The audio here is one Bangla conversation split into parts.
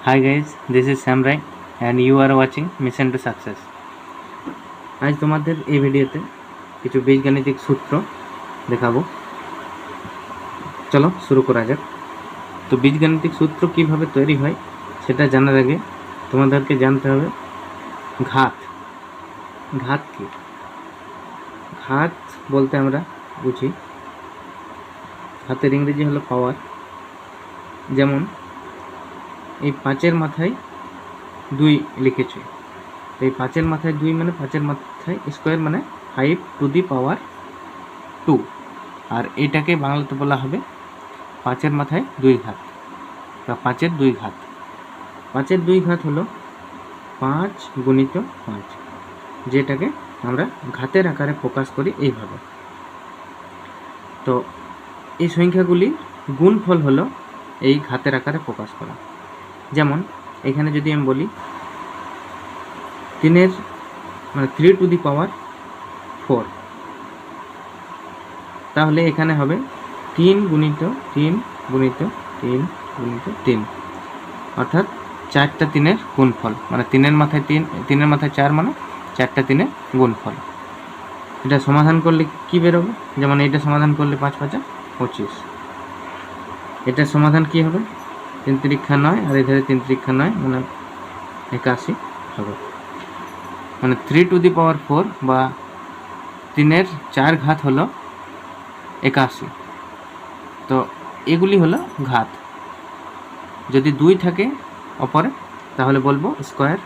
Hi guys, this is Sam Rai and you are watching Mission to Success. আজ তোমাদের এই ভিডিওতে কিছু বীজগাণিতিক সূত্র দেখাবো। চলো শুরু করা যাক। তো বীজগাণিতিক সূত্র কিভাবে তৈরি হয় সেটা জানার আগে তোমাদেরকে জানতে হবে ঘাত। ঘাত কি? ঘাত বলতে আমরা বুঝি ঘাতের ইংরেজি হলো পাওয়ার। যেমন এই 5-এর মাথায় 2 লিখেছে, তো এই 5-এর মাথায় 2 মানে 5-এর মাথায় স্কোয়ার মানে 5 টু দি পাওয়ার 2, আর এটাকে বাংলাতে বলা হবে 5-এর মাথায় 2 ঘাত বা 5-এর 2 ঘাত। 5-এর 2 ঘাত হলো 5 গুণিত 5, যেটাকে আমরা ঘাতের আকারে প্রকাশ করি এইভাবে। তো এই সংখ্যাগুলি গুণফল হলো এই ঘাতের আকারে প্রকাশ করা। যেমন এখানে যদি আমি বলি 3 মানে 3 টু দি পাওয়ার 4, তাহলে এখানে হবে 3 গুণিত 3 গুণিত 3 গুণিত 3, অর্থাৎ 4টা 3-এর গুণফল, মানে 3-এর মাথায় 3, 3-এর মাথায় 4 মানে 4টা 3-এর গুণফল। এটা সমাধান করলে কি বেরোবে? যেমন এইটা সমাধান করলে 5 5 25। এটা সমাধান কি হবে? 3 3 9 আর এধারে 3 3 9 মানে 81 হবে। মানে 3 টু দি পাওয়ার 4 বা 3-এর 4 ঘাত হলো 81। তো এগুলি হলো ঘাত। যদি 2 থাকে অপরে তাহলে বলবো স্কোয়ার,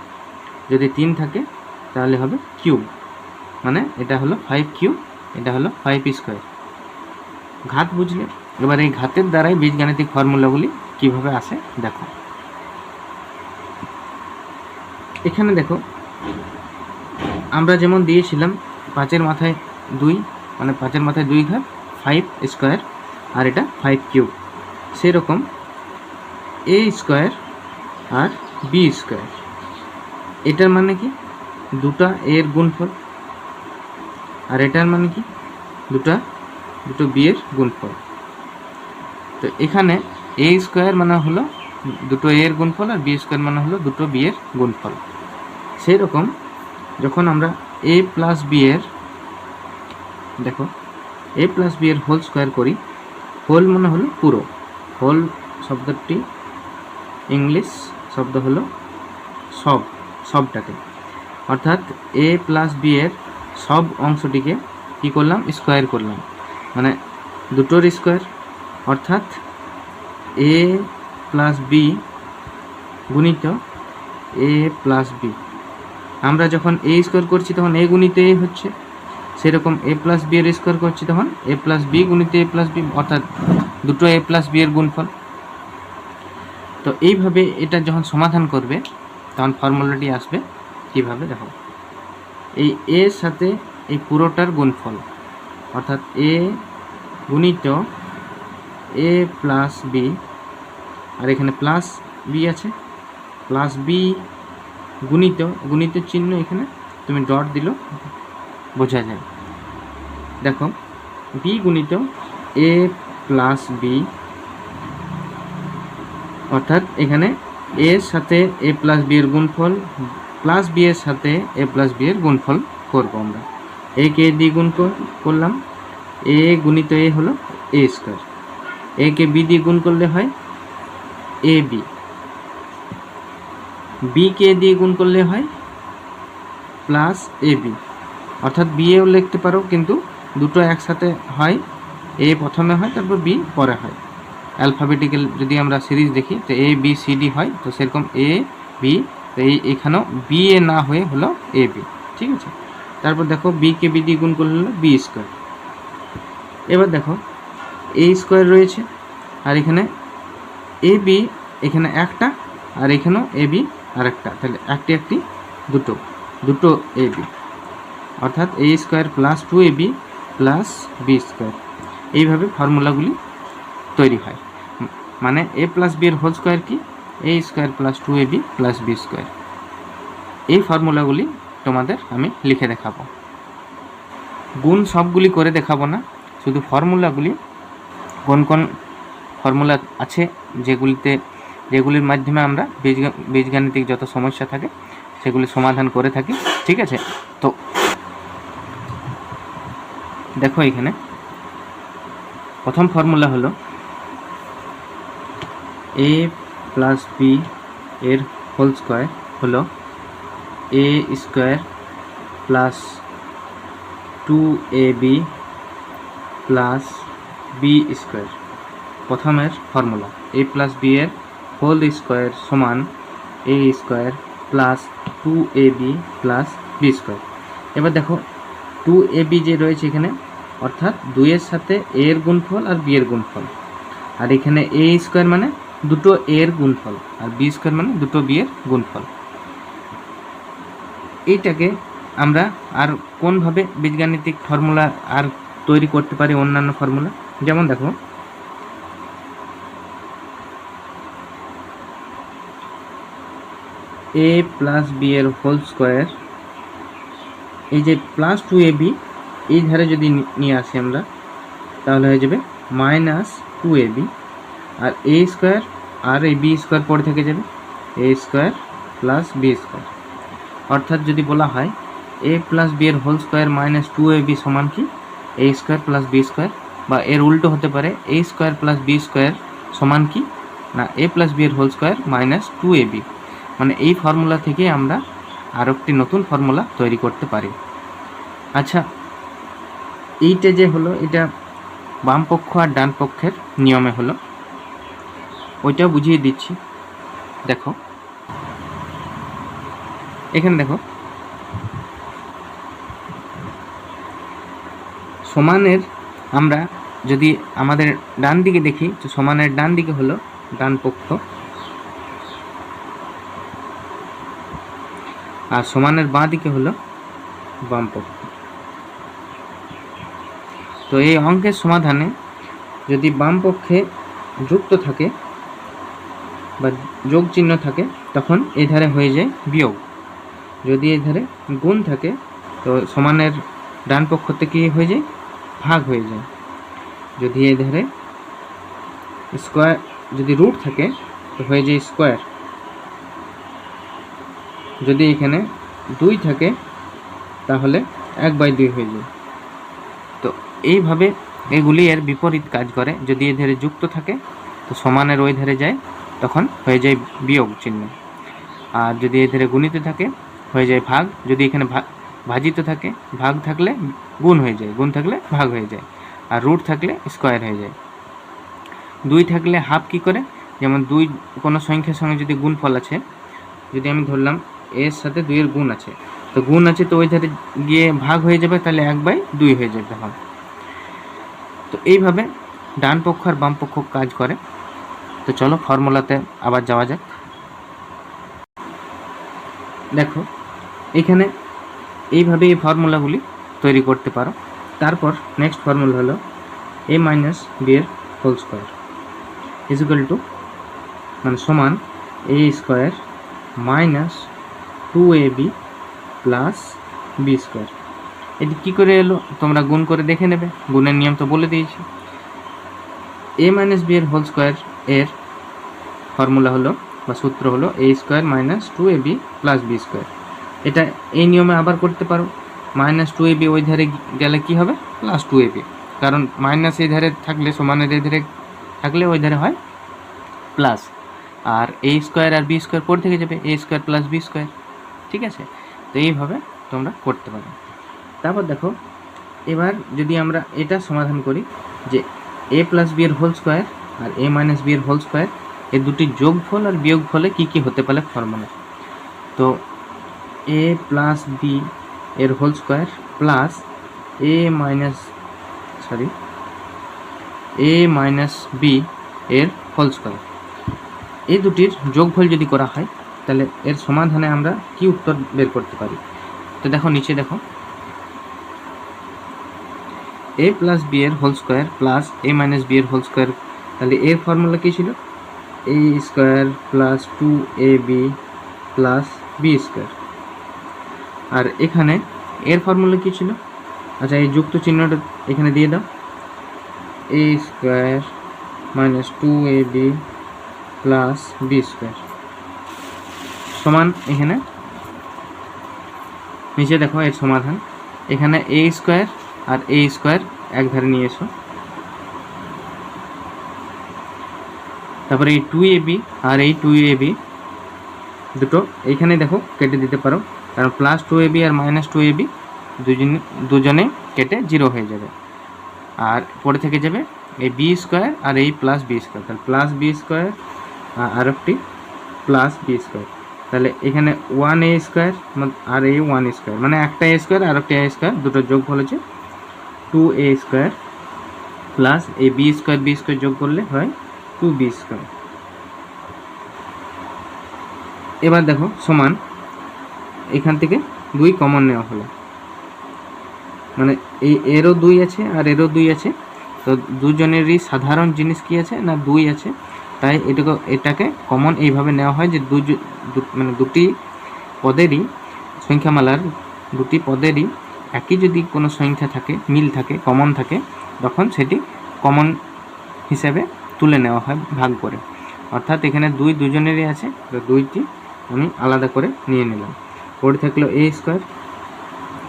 যদি 3 থাকে তাহলে হবে কিউব, মানে এটা হলো 5 কিউব, এটা হলো 5 স্কোয়ার। ঘাত বুঝলে এবার এই ঘাতের দ্বারাই বীজগাণিতিক ফর্মুলাগুলি কিভাবে আসে দেখো। এখানে দেখো আমরা যেমন দিয়েছিলাম 5-এর মাথায় 2 মানে 5-এর মাথায় 2 ঘাত 5 স্কোয়ার, আর এটা 5 কিউব, সেরকম এ স্কোয়ার আর বি স্কোয়ার, এটার মানে কি দুটা এর গুণফল, আর এটার মানে কি দুটো বি এর গুণফল। তো এখানে এ স্কোয়ার মানে হলো দুটো এর গুণফল আর বি স্কোয়ার মানে হলো দুটো বি এর গুণফল। সেই রকম যখন আমরা এ প্লাস বি এর দেখো এ প্লাস বি এর হোল স্কোয়ার করি, হোল মানে হলো পুরো, হোল শব্দটি ইংলিশ শব্দ হলো সবটাকে, অর্থাৎ এ প্লাস বি এর সব অংশটিকে কি করলাম? স্কোয়ার করলাম, মানে দুটোর স্কোয়ার, অর্থাৎ এ প্লাস বি গুণিত এ প্লাস বি। আমরা যখন এ স্কোয়ার করছি তখন এ গুণিত এ হচ্ছে, সেরকম এ প্লাস বি এর স্কোয়ার করছি তখন এ প্লাস বি গুণিত এ প্লাস বি, অর্থাৎ দুটো এ প্লাস বি এর গুণফল। তো এইভাবে এটা যখন সমাধান করবে তখন ফর্মুলাটি আসবে কিভাবে দেখো, এই এর সাথে এই পুরোটার গুণফল, অর্থাৎ এ গুণিত এ প্লাস বি, আর এখানে প্লাস বি আছে, প্লাস বি গুণিত চিহ্ন এখানে তুমি ডট দিল বোঝা যায়। দেখো বি গুণিত এ প্লাস বি, অর্থাৎ এখানে এর সাথে এ প্লাস বি এর গুণফল প্লাস বি এর সাথে এ প্লাস বি এর গুণফল করবো আমরা। এ কে দিয়ে গুণ করলাম, এ গুণিত এ হলো এ স্কোয়ার, এ কে বি দিয়ে গুণ করলে হয় এ বি, বি কে দিয়ে গুণ করলে হয় প্লাস এ বি, অর্থাৎ বি এও লিখতে পারো, কিন্তু দুটো একসাথে হয়, এ প্রথমে হয় তারপর বি পরে হয়। অ্যালফাবেটিক্যাল যদি আমরা সিরিজ দেখি তো এ বি সি ডি হয়, তো সেরকম এ বি, তো এখানেও বি এ না হয়ে হলো এ বি, ঠিক আছে। তারপর দেখো বি কে বি দিয়ে গুণ করলে হলো বি স্কোয়ার। এবার দেখো এ স্কোয়ার রয়েছে, আর এখানে এ বি এখানে একটা, আর এখানেও এ বি আর একটা, তাহলে একটি দুটো এ বি, অর্থাৎ A square plus 2ab plus B square. এইভাবে ফর্মুলাগুলি তৈরি হয়, মানে এ প্লাস বি এর হোল স্কোয়ার কি A square plus 2ab plus B square. এই ফর্মুলাগুলি তোমাদের আমি লিখে দেখাবো, গুণ সবগুলি করে দেখাবো না, শুধু ফর্মুলাগুলি কোন কোন ফর্মুলা আছে যেগুলিতে যেগুলির মাধ্যমে আমরা বীজগাণিতিক যত সমস্যা থাকে সেগুলি সমাধান করে থাকি। ঠিক আছে, তো দেখো এখানে প্রথম ফর্মুলা হলো a প্লাস বি এর হোল স্কোয়ার হলো a square plus 2ab plus B square. প্রথমের ফর্মুলা a প্লাস বি এর হোল স্কোয়ার সমান a square plus 2ab plus B square. এবার দেখো 2ab যে রয়েছে এখানে, অর্থাৎ 2 এর সাথে a এর গুণফল আর b এর গুণফল, আর এখানে a স্কোয়ার মানে দুটো a এর গুণফল আর b স্কোয়ার মানে দুটো b এর গুণফল। এইটাকে আমরা আর কোনভাবে বীজগাণিতিক ফর্মুলা আর তৈরি করতে পারি অন্যান্য ফর্মুলা, যেমন দেখো a প্লাস বি এর হোল স্কোয়ার, এই যে প্লাস 2ab এই ধারে যদি নিয়ে আসি আমরা তাহলে হয়ে যাবে মাইনাস 2ab, আর a স্কোয়ার আর এই বি স্কোয়ার পরে থেকে যাবে a square plus B square. অর্থাৎ যদি বলা হয় a প্লাস বি এর হোল স্কোয়ার মাইনাস 2ab সমান কি a square plus B square, বা এর উল্টো হতে পারে a square plus B square সমান কি না a প্লাস বি এর হোল স্কোয়ার মাইনাস 2ab। মানে এই ফর্মুলা থেকে আমরা আরও একটি নতুন ফর্মুলা তৈরি করতে পারি। আচ্ছা, এইটা যে হলো এটা বাম পক্ষ আর ডান পক্ষের নিয়মে হলো, ওইটাও বুঝিয়ে দিচ্ছি। দেখো এখানে দেখো সমানের আমরা যদি আমাদের ডান দিকে দেখি তো সমানের ডান দিকে হলো ডান পক্ষ আর সমানের বাঁ দিকে হলো বাম পক্ষ। তো এই অঙ্কের সমাধানে যদি বাম পক্ষে যুক্ত থাকে বা যোগ চিহ্ন থাকে তখন এই ধারে হয়ে যায় বিয়োগ, যদি এই ধারে গুণ থাকে তো সমানের ডান পক্ষ থেকে হয়ে যায় ভাগ হয়ে যায়, যদি এই ধারে স্কোয়ার যদি রুট থাকে তো হয়ে যায় স্কোয়ার, যদি এখানে 2 থাকে তাহলে 1/2 হয়ে যায়। তো এইভাবে এগুলি এর বিপরীত কাজ করে, যদি এই ধারে যুক্ত থাকে তো সমানের ওই ধারে যায় তখন হয়ে যায় বিয়োগ চিহ্ন, আর যদি এই ধারে গুণিত থাকে হয়ে যায় ভাগ, যদি এখানে ভাজিত থাকে ভাগ থাকলে গুণ হয়ে যায়, গুণ থাকলে ভাগ হয়ে যায়, আর রুট থাকলে স্কোয়ার হয়ে যায়। 2 থাকলে হাফ কি করে, যেমন 2 কোনো সংখ্যার সঙ্গে যদি গুণফল আছে, যদি আমি ধরলাম এর সাথে 2 এর গুণ আছে তো গুণ আছে তো ওই ধারে গিয়ে ভাগ হয়ে যাবে, তাহলে 1/2 হয়ে যাবে তখন। তো এইভাবে ডান পক্ষ আর বাম পক্ষ কাজ করে। তো চলো ফর্মুলাতে আবার যাওয়া যাক। দেখো এখানে এইভাবে এই ফর্মুলাগুলি তৈরি করতে পারো। তারপর নেক্সট ফর্মুলা হলো a মাইনাস বি এর হোল স্কোয়ার ইকুয়াল টু মানে সমান a square minus 2ab plus B square. এটি কী করে এলো তোমরা গুণ করে দেখে নেবে, গুণের নিয়ম তো বলে দিয়েছি। a মাইনাস বি এর হোল স্কোয়ার এর ফর্মুলা হলো বা সূত্র হলো a square minus 2ab plus B square. এটা এই নিয়মে আবার করতে পারো, মাইনাস 2ab ওই ধারে গেলে কি হবে প্লাস 2ab, কারণ মাইনাস এই ধারে থাকলে সমানের এই ধারে থাকলে ওই ধারে হয় প্লাস, আর a স্কোয়ার আর বি স্কোয়ার পড়ে থেকে যাবে a square plus B square. ঠিক আছে, তো এইভাবে তোমরা করতে পারো। তারপর দেখো এবার যদি আমরা এটা সমাধান করি যে a প্লাস বি এর হোল স্কোয়ার আর a মাইনাস বি এর হোল স্কোয়ার এই দুটি যোগফল আর বিয়োগফলে কি কি হতে পারে ফর্মুলা, তো a প্লাস বি এর whole square plus a minus B এর হোল স্কোয়ার, এই দুটির যোগফল যদি করা হয় তাহলে এর সমাধানে আমরা কি উত্তর বের করতে পারি। তো দেখো নিচে দেখো a প্লাস বি এর whole square plus a minus B এর হোল স্কোয়ার, তাহলে এর ফর্মুলা কী ছিল a square plus 2ab plus B square, আর এখানে এর ফর্মুলা কী ছিল, আচ্ছা এই যুক্ত চিহ্নটা এখানে দিয়ে দাও a square minus 2ab plus B square সমান, এখানে নিচে দেখো এর সমাধান, এখানে এ স্কোয়ার আর এ স্কোয়ার এক ধারে নিয়ে এসো, তারপরে এই 2ab আর এই 2ab দুটো এইখানে দেখো কেটে দিতে পারো, কারণ প্লাস 2ab আর মাইনাস 2ab দুজনে কেটে 0 হয়ে যাবে, আর পরে থেকে যাবে এই বি স্কোয়ার আর এই প্লাস বি স্কোয়ার, তাহলে প্লাস বি স্কোয়ার আর একটি প্লাস বি স্কোয়ার, তাহলে এখানে 1a স্কোয়ার আর এই 1 স্কোয়ার, মানে একটা এ স্কোয়ার আর একটা এ স্কোয়ার দুটো যোগ হয়েছে 2a স্কোয়ার প্লাস এই বি স্কোয়ার যোগ করলে হয় 2b স্কোয়ার। এবার দেখো সমান, এখান থেকে 2 কমন নেওয়া হলো, মানে এই এরও 2 আছে আর এরও 2 আছে, তো দুজনেরই সাধারণ জিনিস কি আছে না 2 আছে, তাই এটাকে কমন এইভাবে নেওয়া হয় যে মানে দুটি পদেরই সংখ্যামালার দুটি পদেরই একই যদি কোনো সংখ্যা থাকে, মিল থাকে, কমন থাকে, তখন সেটি কমন হিসেবে তুলে নেওয়া হয় ভাগ করে, অর্থাৎ এখানে দুজনেরই আছে, তো 2টি আমি আলাদা করে নিয়ে নিলাম, পড়ে থাকলো এ স্কোয়ার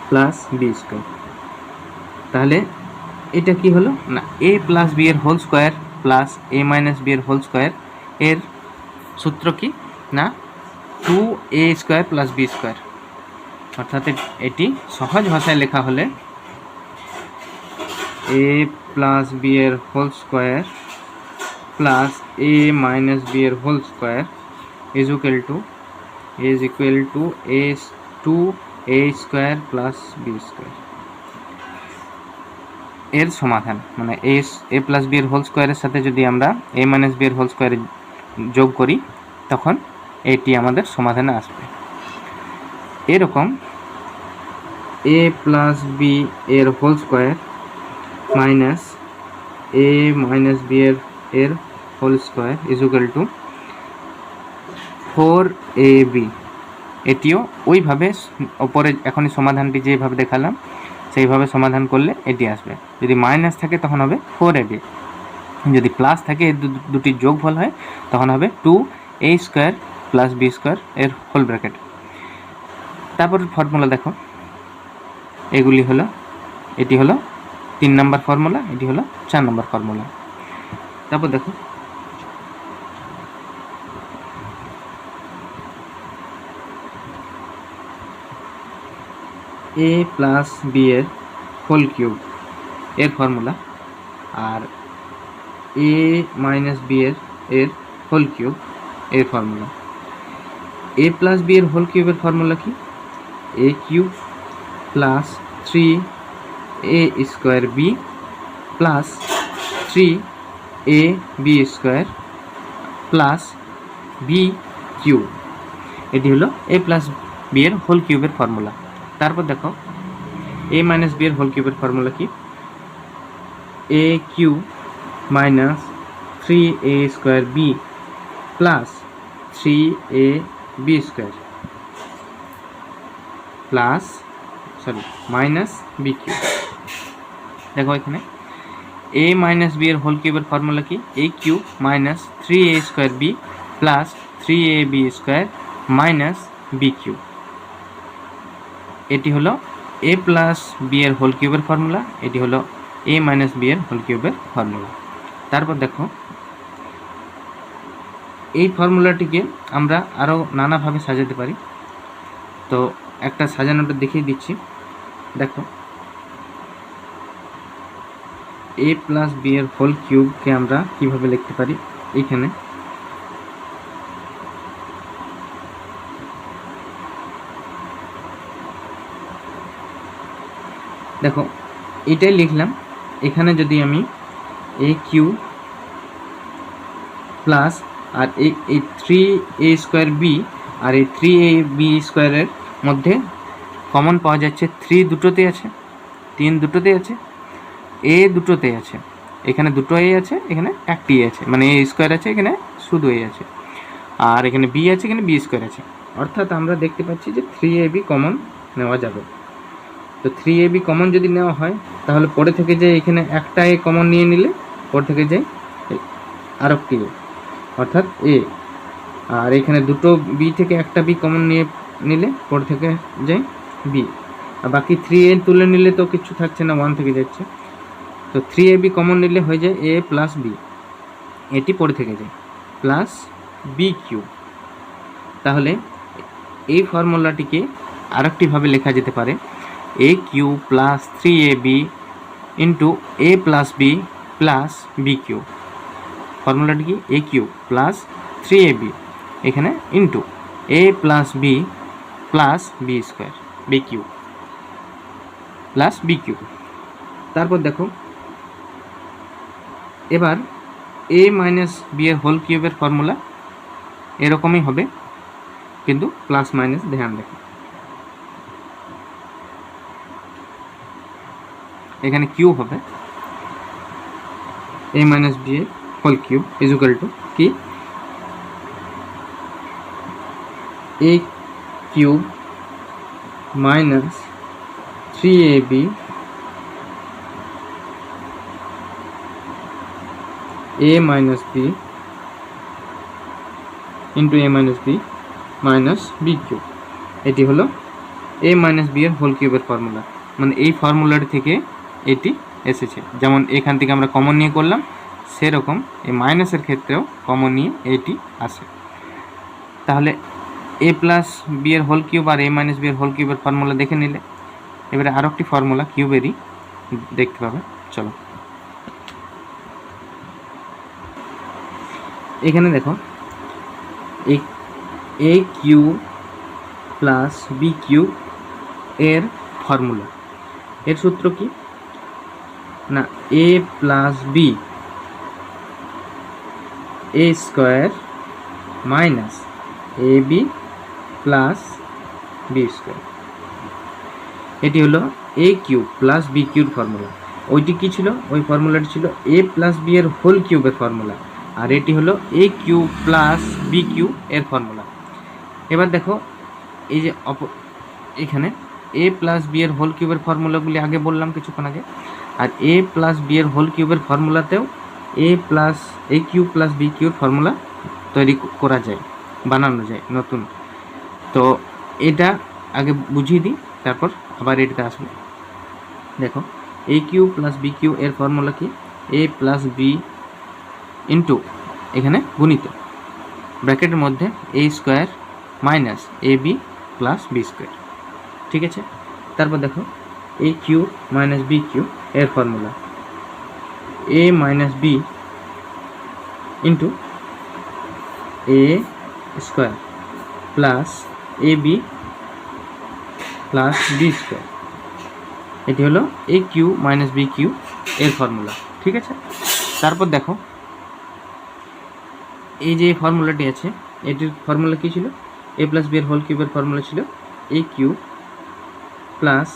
প্লাস বি স্কোয়ার, তাহলে এটা কি হলো না এ প্লাস বি এর হোল স্কোয়ার প্লাস এ মাইনাস বি এর হোল স্কোয়ার, এর সূত্র কি না 2a square plus B square, অর্থাৎ এটি সহজ ভাষায় লেখা হলে এ প্লাস বি এর হোল স্কোয়ার প্লাস এ মাইনাস বি এর whole square is equal to A 2a square plus B square, এর সমাধান, মানে এ প্লাস বি এর হোল স্কোয়ারের সাথে যদি আমরা এ মাইনাস বি এর হোল স্কোয়ারে যোগ করি তখন এটি আমাদের সমাধানে আসবে। এরকম এ প্লাস বি এর whole square minus A minus B এর whole square is equal to 4ab, এটিও ওইভাবে ওপরে এখনই সমাধানটি যেভাবে দেখালাম সেইভাবে সমাধান করলে এটি আসবে, যদি মাইনাস থাকে তখন হবে 4ab, যদি প্লাস থাকে দুটি যোগফল হয় তখন হবে 2a square plus B square এর হোল ব্র্যাকেট। তারপর ফর্মুলা দেখো, এগুলি হলো, এটি হলো 3 নম্বর ফর্মুলা, এটি হলো 4 নম্বর ফর্মুলা। তারপর দেখো এ প্লাস বি এর হোল কিউব এর ফর্মুলা আর এ মাইনাস বি এর হোল কিউব এর ফর্মুলা। এ প্লাস বি এর হোল কিউবের ফর্মুলা কি, এ cube plus 3a square B plus 3ab square plus B cube, এটি হলো এ প্লাস বি এর হোল কিউবের ফর্মুলা। তারপর দেখো এ মাইনাস বি এর হোল কিউবের ফর্মুলা কি, এ cube minus 3a square B plus 3ab square plus minus B cube. দেখো এখানে এ মাইনাস বি এর হোল কিউবের ফর্মুলা কি, এ cube minus 3a square B plus 3ab square minus B cube, এটি হলো এ প্লাস বি এর হোল কিউবের ফর্মুলা, এটি হলো এ মাইনাস বি এর হোল কিউবের ফর্মুলা। তারপর দেখো এই ফর্মুলাটিকে আমরা আরও নানাভাবে সাজাতে পারি, তো একটা সাজানোটা দেখিয়ে দিচ্ছি। দেখো এ প্লাস বি এর হোল কিউবকে আমরা কিভাবে লিখতে পারি, এইখানে দেখো এটাই লিখলাম, এখানে যদি আমি এ কিউ প্লাস আর এই 3a স্কোয়ার বি আর এই 3ab স্কোয়ারের মধ্যে কমন পাওয়া যাচ্ছে 3 দুটোতে আছে, 3 দুটোতে আছে, এ দুটোতে আছে, এখানে দুটো এ আছে, এখানে একটি আছে, মানে এ স্কোয়ার আছে, এখানে শুধু এ আছে, আর এখানে বি আছে, এখানে বি স্কোয়ার আছে, অর্থাৎ আমরা দেখতে পাচ্ছি যে 3ab কমন নেওয়া যাবে। তো 3ab কমন যদি নেওয়া হয় তাহলে পরে থেকে যে এখানে একটা এ কমন নিয়ে নিলে পরে থেকে যে আর একটি এ, অর্থাৎ এ, আর এখানে দুটো বি থেকে একটা বি কমন নিলে পরে থেকে যায় বি, আর বাকি 3a তুলে নিলে তো কিছু থাকছে না, 1 থেকে যাচ্ছে, তো 3ab কমন নিলে হয়ে যায় a প্লাস বি, এটি পরে থেকে যায় প্লাস বি কিউ। তাহলে এই ফর্মুলাটিকে আরেকটিভাবে লেখা যেতে পারে a cube plus 3ab into a plus B plus b cube. ফর্মুলাটি কি? এ কিউ প্লাস 3ab এখানে into a plus B plus B square, b cube plus b cube. তারপর দেখো এবার এ মাইনাস বি এর হোল কিউবের ফর্মুলা এরকমই হবে, কিন্তু প্লাস মাইনাস ধ্যান রেখে। এখানে কিউ হবে এ মাইনাস বি এর whole cube is equal to কি? এ cube minus 3ab a minus b into a minus b minus b cube. এটি হলো a minus b এর হোল কিউবের ফর্মুলা, মানে এই ফর্মুলার থেকে এটি এসেছে। যেমন এখান থেকে আমরা কমন নিয়ে করলাম, সেরকম এই মাইনাসের ক্ষেত্রেও কমন নিয়ে এটি আসে। তাহলে a প্লাস বি এর হোল কিউব আর a মাইনাস বি এর হোল কিউবের ফর্মুলা দেখে নিলে, এবারে আরও একটি ফর্মুলা কিউবেরই দেখতে পাবে। চলো এখানে দেখো a cube plus b cube এর ফর্মুলা, এর সূত্র কি না? A plus B A square minus a b plus B square. এটি হলো a cube plus B কিউর formula. ওইটি কি ছিল? ওই ফর্মুলাটি ছিল এ প্লাস বি এর হোল কিউবের ফর্মুলা, আর এটি হলো a cube plus b cube এর ফর্মুলা। এবার দেখো এই যে এখানে এ প্লাস বি এর হোল কিউবের ফর্মুলাগুলি আগে বললাম কিছুক্ষণ আগে, আর এ প্লাস বি এর হোল কিউবের ফর্মুলাতেও এ কিউ প্লাস বি কিউর ফর্মুলা তৈরি করা যায়, বানানো যায় নতুন। তো এটা আগে বুঝিয়ে দিই, তারপর আবার এটাতে আসবো। দেখো a cube plus b cube এর ফর্মুলা কি? এ প্লাস বি ইন্টু এখানে গুণিত ব্র্যাকেটের মধ্যে a square minus a b plus B square, ঠিক আছে? তারপর দেখো a Q minus B cube এর formula A minus B into a square plus A b plus B square. এটি হলো a Q minus B cube এর ফর্মুলা, ঠিক আছে? তারপর দেখো এই যে ফর্মুলাটি আছে, এটির ফর্মুলা কী ছিল? এ প্লাস বি এর হোল কিউবের ফর্মুলা ছিল a cube plus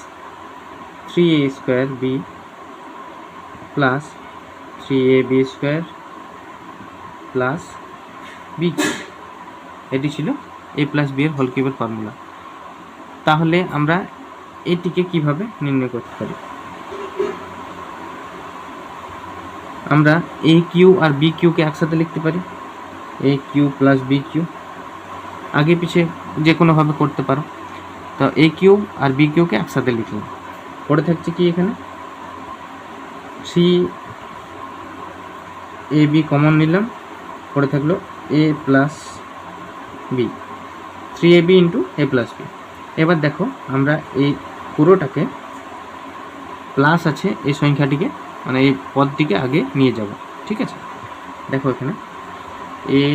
3a square B plus 3ab square plus b cube. এটি ছিল এ প্লাস বি এর হোল কিউবের ফর্মুলা। তাহলে আমরা এটিকে কিভাবে নির্ণয় করতে পারি? আমরা এ কিউ আর বি কিউকে একসাথে লিখতে পারি, এ কিউ প্লাস বি কিউ। আগে পিছে যে কোনোভাবে করতে পারো। তো এ কিউ আর বি কিউকে একসাথে লিখলাম, পরে থাকছে কি এখানে সি এ বি কমন নিলাম, পরে থাকলো এ plus B, 3ab into a plus B. এবার দেখো আমরা এই পুরোটাকে প্লাস আছে এই সংখ্যাটিকে, মানে এই পদটিকে আগে নিয়ে যাব, ঠিক আছে? দেখো এখানে এ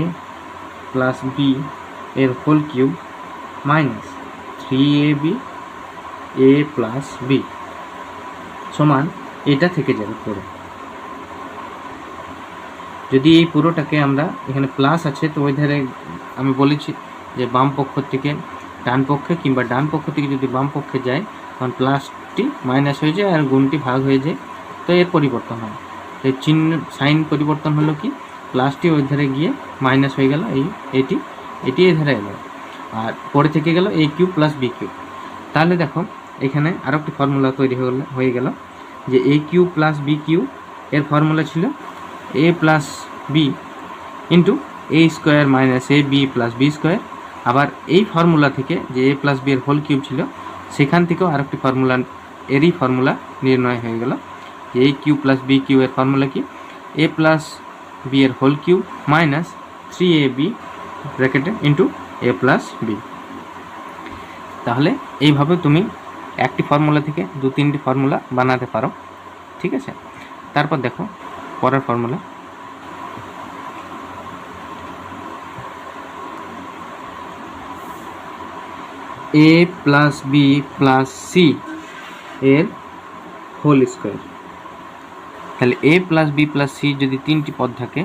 প্লাস বি এর হোল কিউব মাইনাস 3ab এ প্লাস বি সমান এটা থেকে যাবে পরে। যদি এই পুরোটাকে আমরা এখানে প্লাস আছে, তো ওই ধারে আমি বলেছি যে বাম পক্ষ থেকে ডান পক্ষে কিংবা ডান পক্ষ থেকে যদি বাম পক্ষে যায়, তখন প্লাসটি মাইনাস হয়ে যায় আর গুণটি ভাগ হয়ে যায়, তো এর পরিবর্তন হয়। তো চিহ্ন সাইন পরিবর্তন হলো কি, প্লাসটি ওই ধারে গিয়ে মাইনাস হয়ে গেল, এটি এই ধারে এলো, আর পরে থেকে গেল a cube plus b Q. তাহলে দেখো এখানে আরও একটি ফর্মুলা তৈরি হয়ে গেল যে এ কিউ প্লাস বি কিউ এর ফর্মুলা ছিল a plus b into a square minus a b plus B square. আবার এই ফর্মুলা থেকে যে এ প্লাস বি এর হোল কিউব ছিল সেখান থেকেও আরেকটি ফর্মুলা, এরই ফর্মুলা নির্ণয় হয়ে গেল। A cube plus b cube এর ফর্মুলা কি? এ প্লাস বি এর হোল কিউব মাইনাস 3ab ব্র্যাকেটে ইন্টু এ প্লাস বি। তাহলে এইভাবে তুমি একটি ফর্মুলা থেকে 2-3টি ফর্মুলা বানাতে পারো। ঠিক আছে, তারপর দেখো পরের formula. A plus B plus C এর হোল স্কোয়ার। তাহলে a plus B plus C যদি 3টি পদ থাকে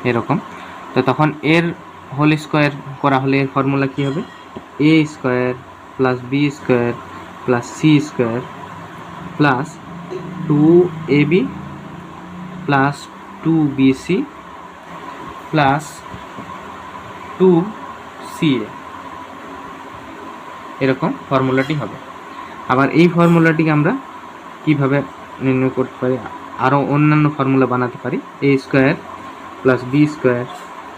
এরকম, তো তখন এর হোল স্কোয়ার করা হলে এর ফর্মুলা কী হবে? A square plus B square plus C square plus 2ab plus 2bc plus 2ca, এরকম ফর্মুলাটি হবে। আবার এই ফর্মুলাটিকে আমরা কিভাবে নির্ণয় করতে পারি? আরও অন্যান্য ফর্মুলা বানাতে পারি। A square plus B square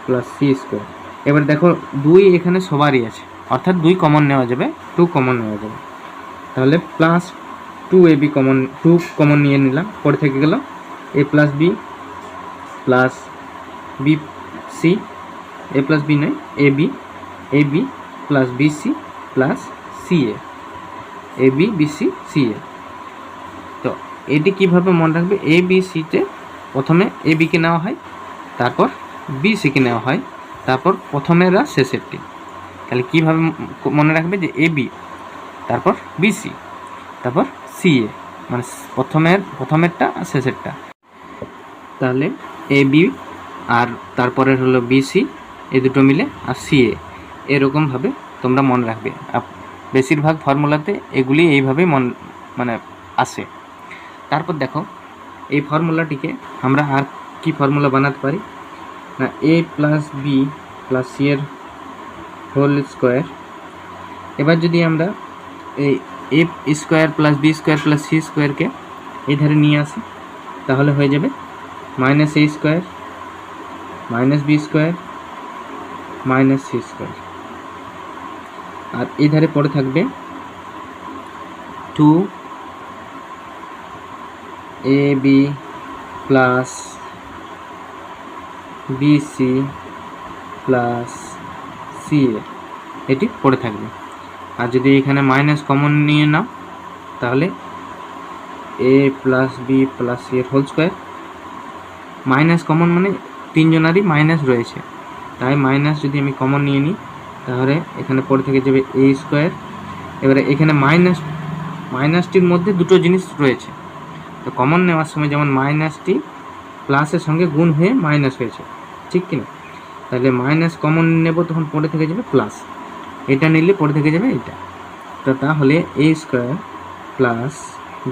plus C square. এবার দেখো 2 এখানে সবারই আছে, অর্থাৎ 2 কমন নেওয়া যাবে, 2 কমন নেওয়া যাবে। তাহলে প্লাস 2ab কমন, 2 কমন নিয়ে নিলাম, পরে থেকে গেল a plus B plus b c, A plus b নয় a b plus BC plus ca, a b bc ca. তো এটি কীভাবে মনে রাখবে? এ বি সিতে প্রথমে এ বিকে নেওয়া হয়, তারপর বি সিকে নেওয়া হয়, তারপর প্রথমেরা শেষেরটি। তাহলে কীভাবে মনে রাখবে? যে এ বি, তারপর বিসি, তারপর সিএ, মানে প্রথমেরটা আর শেষেরটা। তাহলে এ বি আর তারপরের হলো বিসি, এই দুটো মিলে আর সিএ, এরকমভাবে তোমরা মনে রাখবে। বেশিরভাগ ফর্মুলাতে এগুলি এইভাবেই মানে আসে। তারপর দেখো এই ফর্মুলাটিকে আমরা আর কি ফর্মুলা বানাতে পারি না? A plus B plus C এর হোল স্কোয়ার। এবার যদি আমরা এই a square plus B square plus c স্কোয়ারকে এই ধারে নিয়ে আসি, তাহলে হয়ে যাবে minus a square minus b square minus c square. আর এই ধারে পড়ে থাকবে 2ab plus BC plus CA, এটি পড়ে থাকবে। আর যদি এখানে মাইনাস কমন নিয়ে নাও, তাহলে a plus B plus C এর হোল স্কোয়ার। মাইনাস কমন মানে তিনজনারই মাইনাস রয়েছে, তাই মাইনাস যদি আমি কমন নিয়ে নিই তাহলে এখানে পড়ে থেকে যাবে এ স্কোয়ার। এবারে এখানে মাইনাসটির মধ্যে দুটো জিনিস রয়েছে, তো কমন নেওয়ার সময় যেমন মাইনাসটি প্লাসের সঙ্গে গুণ হয়ে মাইনাস হয়েছে, ঠিক কিনা? তাহলে মাইনাস কমন নেব, তখন পড়ে থেকে যাবে প্লাস, এটা নিলে পড়ে থেকে যাবে এটা। তো তাহলে a square plus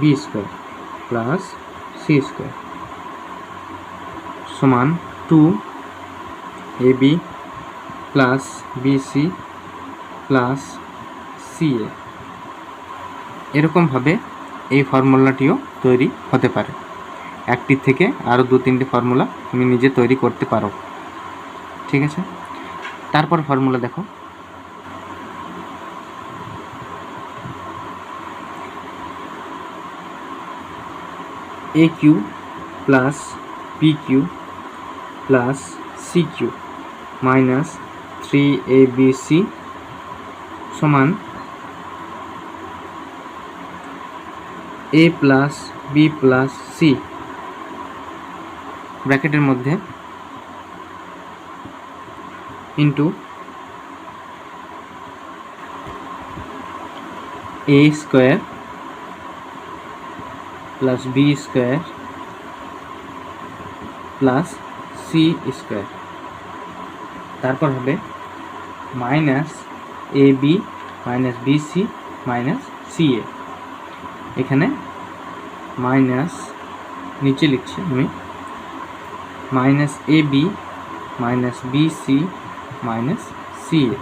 B square plus C square সমান 2ab plus BC plus CA. এরকমভাবে এই ফর্মুলাটিও তৈরি হতে পারে। একটি থেকে আরও 2-3টি ফর্মুলা তুমি নিজে তৈরি করতে পারো। ঠিক আছে, তারপর ফর্মুলা দেখো। A cube plus b cube plus c cube minus 3abc সমান a plus B plus c ব্র্যাকেটের মধ্যে into a square plus B square plus C square. তারপর হবে minus a b minus b c minus c a. এখানে মাইনাস নিচে লিখছি আমি, minus a b minus b c minus c a.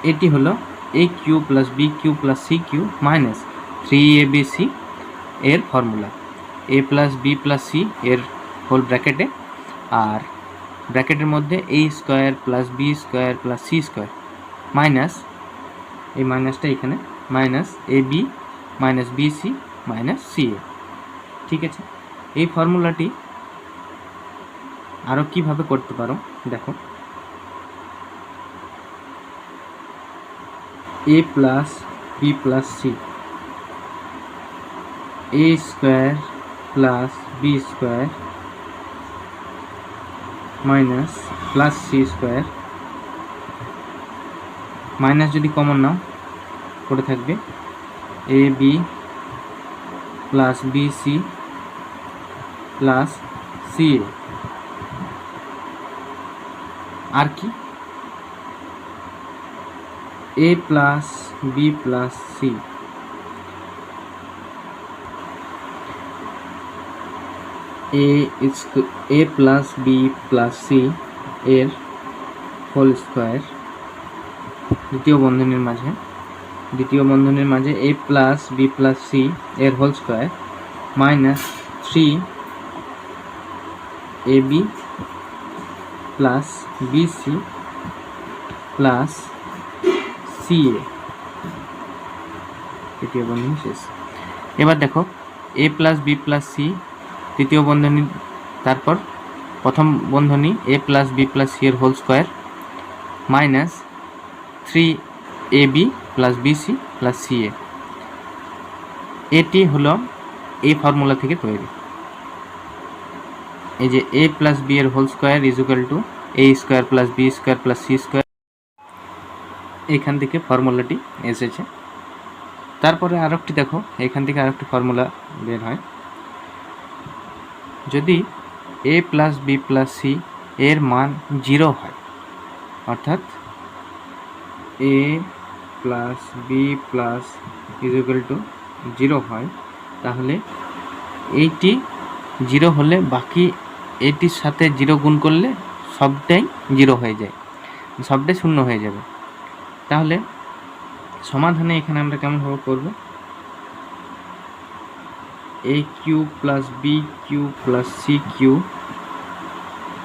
এটি হলো a cube plus b cube plus c cube minus 3abc এর formula. A plus B plus C এর হোল ব্র্যাকেটে আর ব্র্যাকেটের মধ্যে a square plus B square plus C square minus, এই মাইনাসটা এখানে minus a b minus b c minus c a. ঠিক আছে, এই ফর্মুলাটি আরও কীভাবে করতে পারো দেখো, এ plus B plus C, a square plus B square minus plus C square, minus যদি কমন নাও পড়ে থাকবে a b plus b c plus C a. আর কি, এ প্লাস বি প্লাস সি, এ প্লাস বি প্লাস সি এর হোল স্কোয়ার দ্বিতীয় বন্ধনীর মাঝে A plus B plus C এর whole square minus 3ab plus BC plus CA, তৃতীয় বন্ধনী শেষ। এবার দেখো এ প্লাস বি প্লাস সি তৃতীয় বন্ধনী, তারপর প্রথম বন্ধনী A plus B plus C এর whole square minus 3ab plus BC plus CA. এটি হলো এই ফর্মুলা থেকে তৈরি। এই যে এ প্লাস বি এর whole square is equal to A square plus B square plus C square, এখান থেকে ফর্মুলাটি এসেছে। তারপরে আরেকটি দেখো, এখান থেকে আরেকটি ফর্মুলা বের হয়, যদি a plus B plus C এর মান 0 হয়, অর্থাৎ a plus B plus is equal to 0 হয়, তাহলে এইটি 0 হলে বাকি এটির সাথে 0 গুণ করলে সবটাই 0 হয়ে যায়, সবটাই শূন্য হয়ে যাবে। তাহলে সমাধানে এখানে আমরা কেমনভাবে করব, a cube plus B cube plus C cube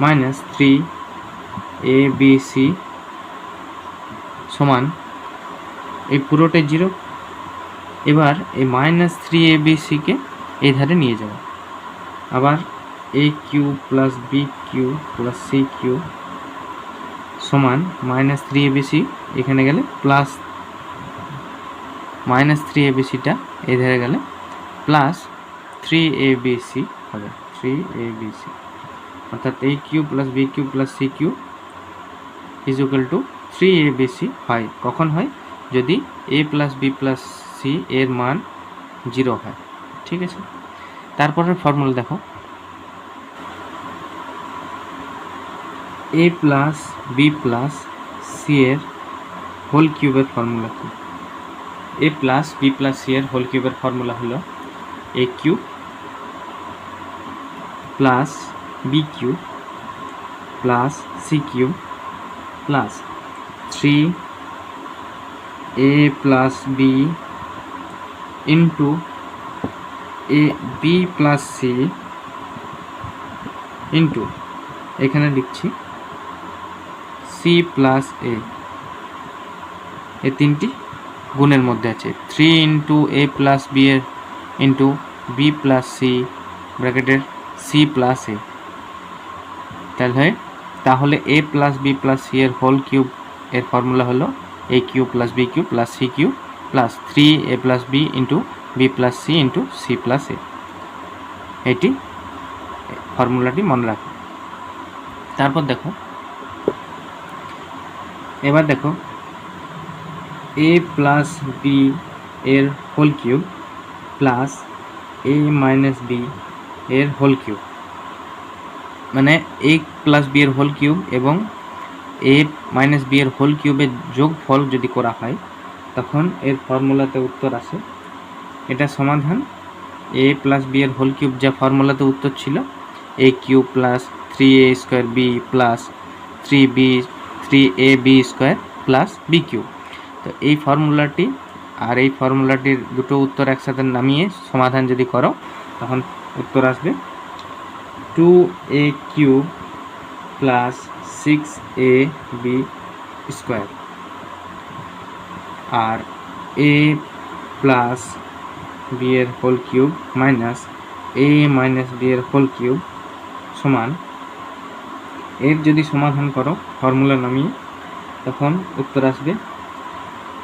minus 3abc সমান এই পুরোটাই 0। এবার এই মাইনাস 3abc-কে এই ধারে নিয়ে যাব, আবার a cube plus B cube plus C cube সমান মাইনাস 3abc এখানে গেলে প্লাস মাইনাস 3abc-টা এই ধারে গেলে প্লাস 3abc হবে, 3abc, অর্থাৎ a cube plus B cube plus C cube is equal to 3abc হয়। কখন হয়, যদি a plus B plus C এর মান 0 হয়। ঠিক আছে, তারপরের ফর্মুলা দেখো, এ প্লাস বি প্লাস সি এর হোল কিউবের ফর্মুলা কি, এ প্লাস বি প্লাস সি এর হোল কিউবের ফর্মুলা হলো a cube plus B cube plus C cube plus 3a plus b into a b plus c into এখানে লিখছি সি প্লাস এ, এই তিনটি গুণের মধ্যে আছে, 3 ইন্টু এ প্লাস বি এর ইন্টু বি প্লাস সি ব্র্যাকেটের সি প্লাস এ। তাহলে a plus B plus C এর হোল কিউব এর ফর্মুলা হলো a cube plus B cube plus C cube plus 3a plus b into b plus c into c plus a. এটি ফর্মুলাটি মনে রাখো। তারপর দেখো, এবার দেখো এ প্লাস বি এর হোল কিউব প্লাস এ মাইনাস বি এর হোল কিউব, মানে এ প্লাস বি এর হোল কিউব এবং এ মাইনাস বি এর হোল কিউবের যোগফল যদি করা হয় তখন এর ফর্মুলাতে উত্তর আসে। এটা সমাধান। এ প্লাস বি এর হোল কিউব যা ফর্মুলাতে উত্তর ছিল a cube plus 3a square B plus 3ab square plus B cube. তো এই ফর্মুলাটি আর এই ফর্মুলাটির দুটো উত্তর একসাথে নামিয়ে সমাধান যদি করো তখন উত্তর আসবে 2a cube plus 6ab square, আর a প্লাস বি এর whole cube minus a minus B এর হোল কিউব সমান, এর যদি সমাধান করো ফর্মুলা নামিয়ে, তখন উত্তর আসবে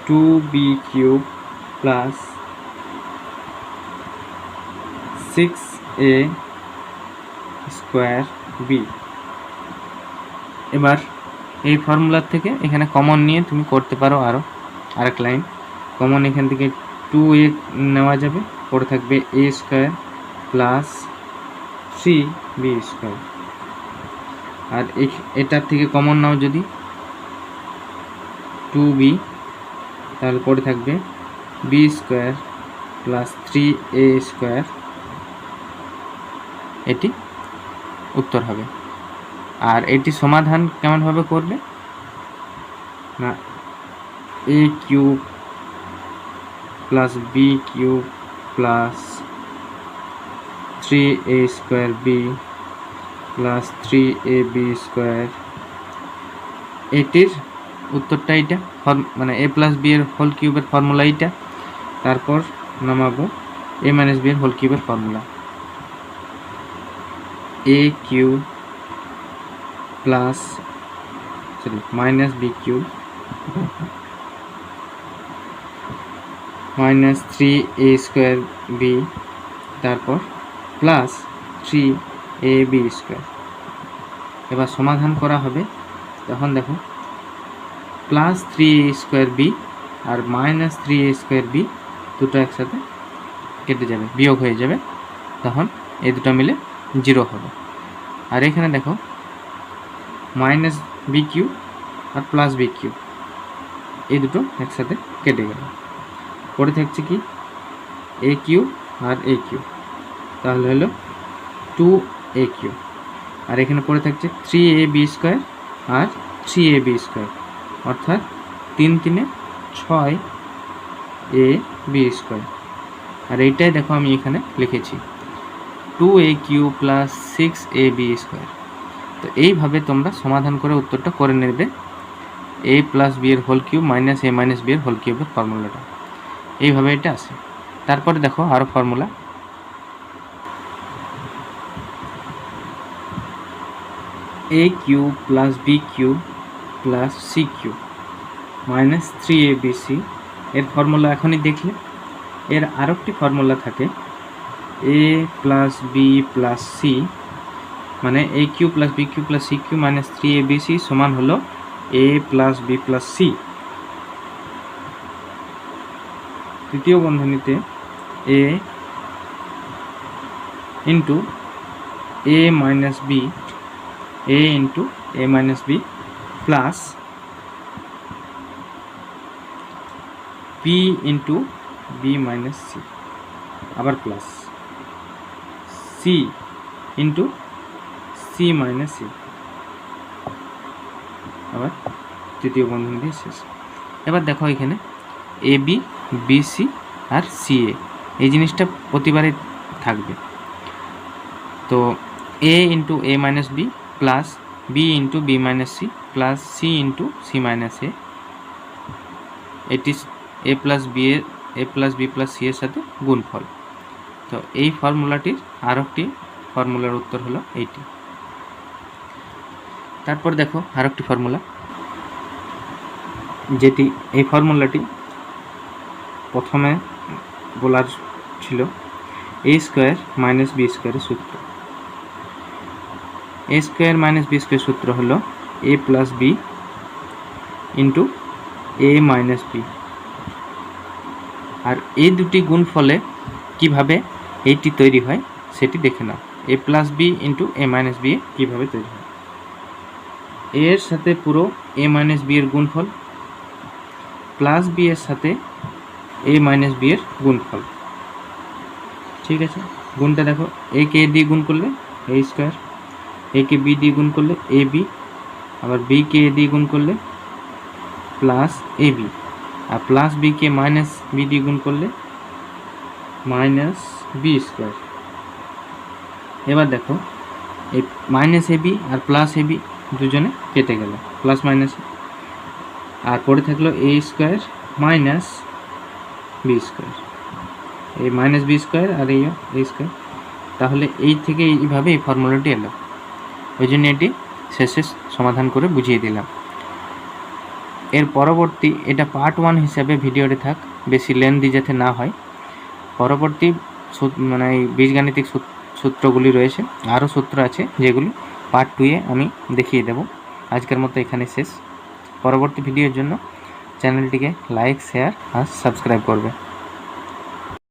2b cube plus 6a square B. এবার এই ফর্মুলার থেকে এখানে কমন নিয়ে তুমি করতে পারো আরও আরেক লাইন কমন, এখান থেকে 2a নেওয়া যাবে, পড়ে থাকবে a square plus 3b square, আর এটার থেকে কমন নাও যদি 2b, তাহলে পড়ে থাকবে b square plus 3a square, এটি উত্তর হবে। আর এটি সমাধান কেমনভাবে করবে না, a cube plus B cube plus 3a square B plus 3ab square, এটির উত্তরটা এইটা, মানে a প্লাস বি এর হোল কিউবের ফর্মুলা এইটা, তারপর নামাবো a মাইনাস বি এর হোল কিউবের formula, a cube plus minus B cube minus 3a square B, তারপর প্লাস 3ab স্কোয়ার। এবার সমাধান করা হবে, তখন দেখো প্লাস 3a স্কোয়ার বি আর মাইনাস 3a স্কোয়ার বি দুটো একসাথে কেটে যাবে, বিয়োগ হয়ে যাবে, তখন এই দুটো মিলে 0 হবে। আর এখানে দেখো মাইনাস বি কিউব আর প্লাস বি কিউব এই দুটো একসাথে কেটে গেল, পড়ে থাকছে কি a কিউব আর a কিউব, তাহলে হলো 2a কিউব, আর এখানে পড়ে থাকছে 3ab স্কোয়ার আর 3ab স্কোয়ার, অর্থাৎ 3 3 6ab স্কোয়ার। আর এইটাই দেখো আমি এখানে লিখেছি 2a cube plus 6ab square. তো এইভাবে তোমরা সমাধান করে উত্তরটা করে নেবে, a প্লাস বি এর whole cube minus a minus B এর হোল কিউবের ফর্মুলাটা, এইভাবে এটা আসে। তারপরে দেখো আরও formula, a cube plus B cube plus C cube minus 3abc, এর ফর্মুলা এখনই দেখলে। এর আরেকটি ফর্মুলা থাকে a plus B plus c, মানে a cube plus B cube plus C cube minus 3abc সমান হলো a plus B plus C. তৃতীয় বন্ধনীতে a into a minus b, a into a minus b plus b into b minus c, আবার plus c into c minus c, আবার তৃতীয় বন্ধনী দিয়ে শেষ। এবার দেখো এখানে এ বি, বি সি আর সি এ, এই জিনিসটা প্রতিবারে থাকবে। তো a into a minus b plus b into b minus c plus c into c minus a, এটি a plus B plus C এর সাথে গুণফল। তো এই ফর্মুলাটির আর একটি ফর্মুলার উত্তর হলো এইটি। তারপর দেখো আর একটি ফর্মুলা, যেটি এই ফর্মুলাটি প্রথমে বলার ছিল এ স্কোয়ার মাইনাস বি স্কোয়ারের সূত্র। এ স্কোয়ার মাইনাস বি স্কোয়ার সূত্র হলো A plus b into a minus B, আর এই দুটি গুণফলে কিভাবে এইটি তৈরি হয় সেটি দেখে নাও। এ plus b into a minus B কীভাবে তৈরি হয়, এর সাথে পুরো এ মাইনাস বি এর গুণফল প্লাস বি এর সাথে এ মাইনাস বি এর গুণফল, ঠিক আছে। গুণটা দেখো, এ কে দিয়ে গুণ করলে এ স্কোয়ার, এ কে বি দিয়ে গুণ করলে এ বি, আবার বি কে এ দিয়ে গুণ করলে plus A B, R plus B K minus B দিয়ে গুণ করলে মাইনাস বি স্কোয়ার। এবার দেখো এই minus a B R plus A B দুজনে কেটে গেল প্লাস মাইনাস, আর পড়ে থাকলো এ স্কোয়ার মাইনাস বি স্কোয়ার, এই মাইনাস বি স্কোয়ার আর এই এ স্কোয়ার। তাহলে এই থেকে এইভাবে এই ফর্মুলাটি এলো, ওই জন্য এটি শেষে সমাধান করে বুঝিয়ে দিলাম। এর পরবর্তী, এটা পার্ট 1 হিসাবে ভিডিওটি থাক, বেশি লেন্দি যাতে না হয়। পরবর্তী মানে এই বীজগাণিতিক সূত্রগুলি রয়েছে, আরও সূত্র আছে যেগুলি পার্ট 2-এ আমি দেখিয়ে দেব। আজকের মতো এখানে শেষ। পরবর্তী ভিডিওর জন্য চ্যানেলটিকে লাইক, শেয়ার আর সাবস্ক্রাইব করবে।